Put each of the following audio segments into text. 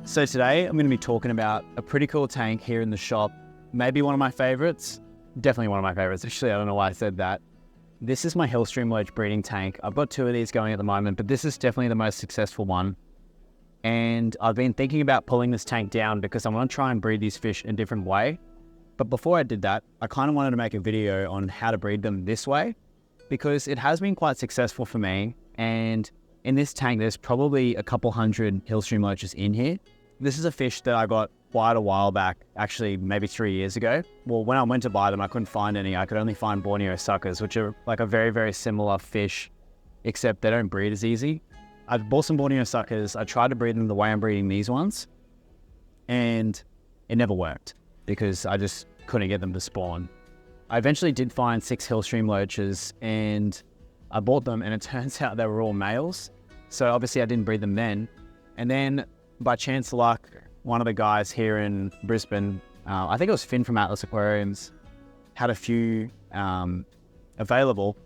So today I'm going to be talking about a pretty cool tank here in the shop. Maybe one of my favorites. Definitely one of my favorites. Actually, I don't know why I said that. This is my Hillstream Lurch breeding tank. I've got two of these going at the moment, but this is definitely the most successful one. And I've been thinking about pulling this tank down because I want to try and breed these fish in a different way. But before I did that, I kind of wanted to make a video on how to breed them this way because it has been quite successful for me. And in this tank, there's probably a couple hundred Hillstream Lurches in here. This is a fish that I got quite a while back, actually maybe 3 years ago. Well, when I went to buy them, I couldn't find any. I could only find Borneo suckers, which are like a very, very similar fish, except they don't breed as easy. I bought some Borneo suckers. I tried to breed them the way I'm breeding these ones, and it never worked because I just couldn't get them to spawn. I eventually did find 6 Hillstream Lurches, and I bought them, and it turns out they were all males. So obviously I didn't breed them then. And then by chance luck, one of the guys here in Brisbane, I think it was Finn from Atlas Aquariums, had a few available,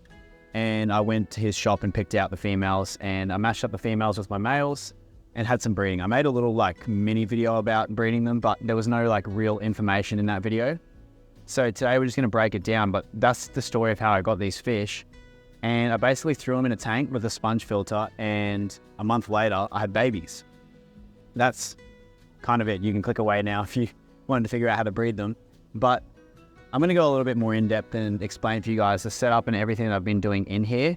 and I went to his shop and picked out the females, and I mashed up the females with my males and had some breeding. I made a little like mini video about breeding them, but there was no like real information in that video. So today we're just going to break it down, but that's the story of how I got these fish. And I basically threw them in a tank with a sponge filter, and a month later I had babies. That's kind of it. You can click away now if you wanted to figure out how to breed them. But I'm going to go a little bit more in depth and explain for you guys the setup and everything that I've been doing in here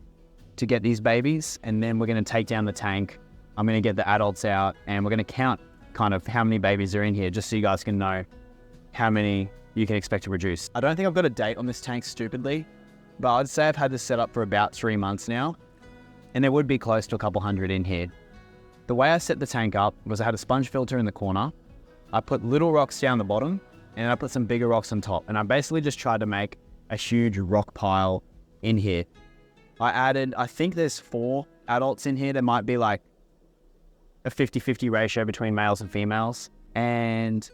to get these babies. And then we're going to take down the tank. I'm going to get the adults out, and we're going to count kind of how many babies are in here just so you guys can know how many you can expect to produce. I don't think I've got a date on this tank stupidly, but I'd say I've had this set up for about 3 months now, and there would be close to a couple hundred in here. The way I set the tank up was I had a sponge filter in the corner. I put little rocks down the bottom, and I put some bigger rocks on top. And I basically just tried to make a huge rock pile in here. I added, I think there's 4 adults in here. There might be like a 50-50 ratio between males and females. And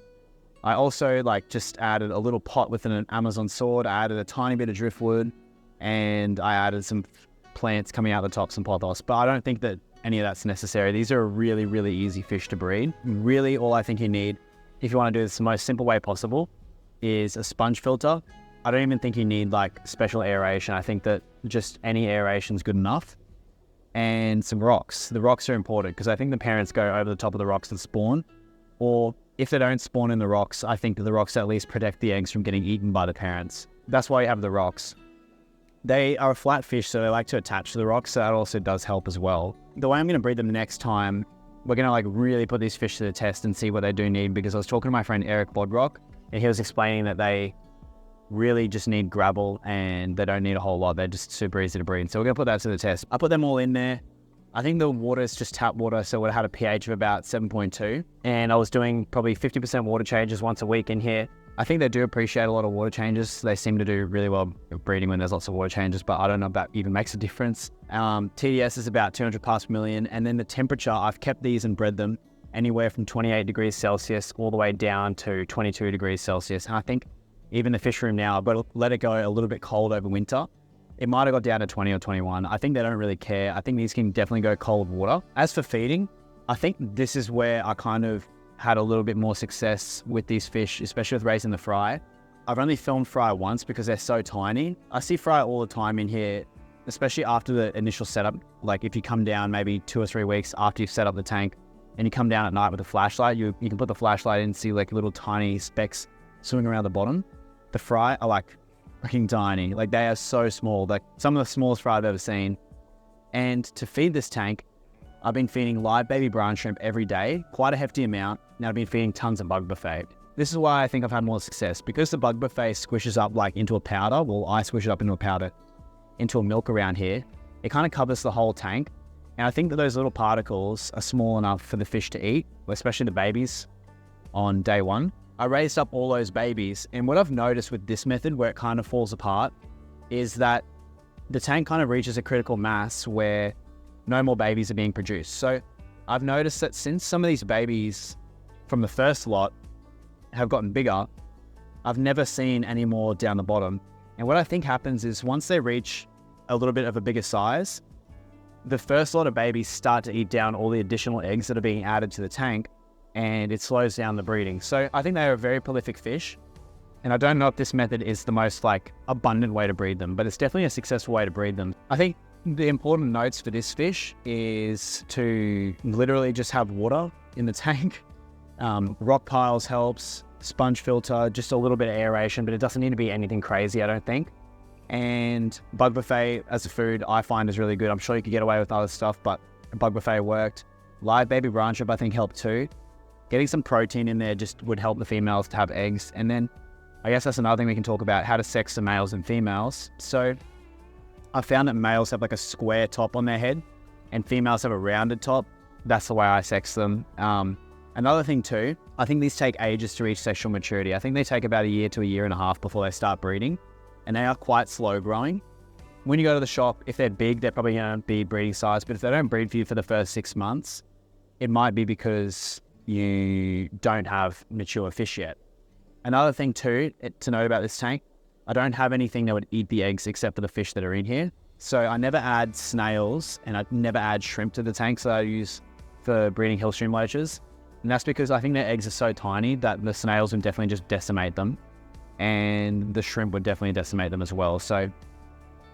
I also like just added a little pot with an Amazon sword. I added a tiny bit of driftwood, and I added some plants coming out the top, some pothos. But I don't think that any of that's necessary. These are really, really easy fish to breed. Really, all I think you need, if you want to do this the most simple way possible, is a sponge filter. I don't even think you need like special aeration. I think that just any aeration is good enough. And some rocks. The rocks are important because I think the parents go over the top of the rocks and spawn. Or if they don't spawn in the rocks, I think that the rocks at least protect the eggs from getting eaten by the parents. That's why you have the rocks. They are a flat fish, so they like to attach to the rocks, so that also does help as well. The way I'm going to breed them next time, we're going to like really put these fish to the test and see what they do need, because I was talking to my friend Eric Bodrock, and he was explaining that they really just need gravel and they don't need a whole lot. They're just super easy to breed. So we're going to put that to the test. I put them all in there. I think the water is just tap water, so it had a pH of about 7.2. And I was doing probably 50% water changes once a week in here. I think they do appreciate a lot of water changes. They seem to do really well breeding when there's lots of water changes, but I don't know if that even makes a difference. TDS is about 200 parts per million. And then the temperature, I've kept these and bred them anywhere from 28 degrees Celsius all the way down to 22 degrees Celsius. And I think even the fish room now, I've got to let it go a little bit cold over winter. It might have got down to 20 or 21. I think they don't really care. I think these can definitely go cold water. As for feeding, I think this is where I kind of had a little bit more success with these fish, especially with raising the fry. I've only filmed fry once because they're so tiny. I see fry all the time in here, especially after the initial setup. Like if you come down maybe 2 or 3 weeks after you've set up the tank and you come down at night with a flashlight, you can put the flashlight in and see like little tiny specks swimming around the bottom. The fry are like freaking tiny. Like they are so small, like some of the smallest fry I've ever seen. And to feed this tank, I've been feeding live baby brine shrimp every day, quite a hefty amount. Now I've been feeding tons of bug buffet. This is why I think I've had more success, because the bug buffet squishes up like into a powder. Well, I squish it up into a powder, into a milk around here. It kind of covers the whole tank. And I think that those little particles are small enough for the fish to eat, especially the babies on day 1. I raised up all those babies. And what I've noticed with this method where it kind of falls apart is that the tank kind of reaches a critical mass where no more babies are being produced. So I've noticed that since some of these babies from the first lot have gotten bigger, I've never seen any more down the bottom. And what I think happens is once they reach a little bit of a bigger size, the first lot of babies start to eat down all the additional eggs that are being added to the tank. and it slows down the breeding. So I think they are a very prolific fish. And I don't know if this method is the most like abundant way to breed them, but it's definitely a successful way to breed them. I think the important notes for this fish is to literally just have water in the tank. Rock piles helps, sponge filter, just a little bit of aeration, but it doesn't need to be anything crazy, I don't think. And bug buffet as a food, I find is really good. I'm sure you could get away with other stuff, but bug buffet worked. Live baby brine shrimp, I think, helped too. Getting some protein in there just would help the females to have eggs. And then I guess that's another thing we can talk about, how to sex the males and females. So I found that males have like a square top on their head and females have a rounded top. That's the way I sex them. Another thing too, I think these take ages to reach sexual maturity. I think they take about a year to a year and a half before they start breeding, and they are quite slow growing. When you go to the shop, if they're big, they're probably going to be breeding size, but if they don't breed for you for the first 6 months, it might be because you don't have mature fish yet. Another thing too, to note about this tank, I don't have anything that would eat the eggs except for the fish that are in here. So I never add snails and I never add shrimp to the tanks that I use for breeding hillstream loaches. And that's because I think their eggs are so tiny that the snails would definitely just decimate them. And the shrimp would definitely decimate them as well. So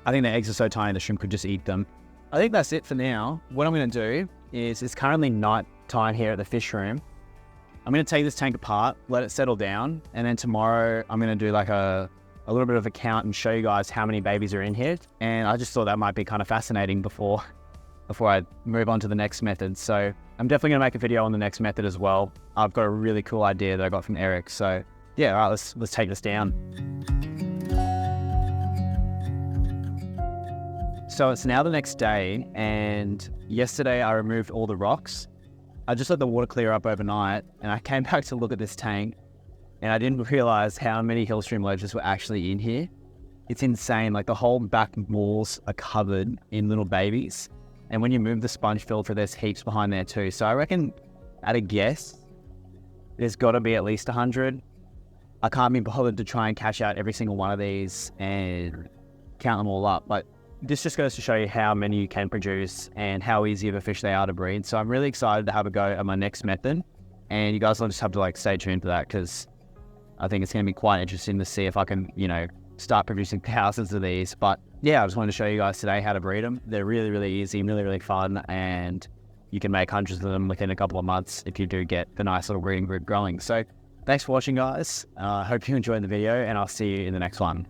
I think the eggs are so tiny the shrimp could just eat them. I think that's it for now. What I'm going to do is, it's currently night time here at the fish room. I'm going to take this tank apart, let it settle down, and then tomorrow I'm going to do like a little bit of a count and show you guys how many babies are in here. And I just thought that might be kind of fascinating before I move on to the next method. So I'm definitely going to make a video on the next method as well. I've got a really cool idea that I got from Eric. So yeah, all right, let's take this down. So it's now the next day, and yesterday I removed all the rocks. I just let the water clear up overnight, and I came back to look at this tank, and I didn't realize how many hillstream loaches were actually in here. It's insane. Like, the whole back walls are covered in little babies, and when you move the sponge filter, there's heaps behind there too. So I reckon, at a guess, there's got to be at least 100. I can't be bothered to try and catch out every single one of these and count them all up, but this just goes to show you how many you can produce and how easy of a fish they are to breed. So I'm really excited to have a go at my next method, and you guys will just have to like stay tuned for that, because I think it's going to be quite interesting to see if I can, start producing thousands of these. But yeah, I just wanted to show you guys today how to breed them. They're really, really easy, really, really fun, and you can make hundreds of them within a couple of months if you do get the nice little breeding group growing. So thanks for watching, guys. I hope you enjoyed the video, and I'll see you in the next one.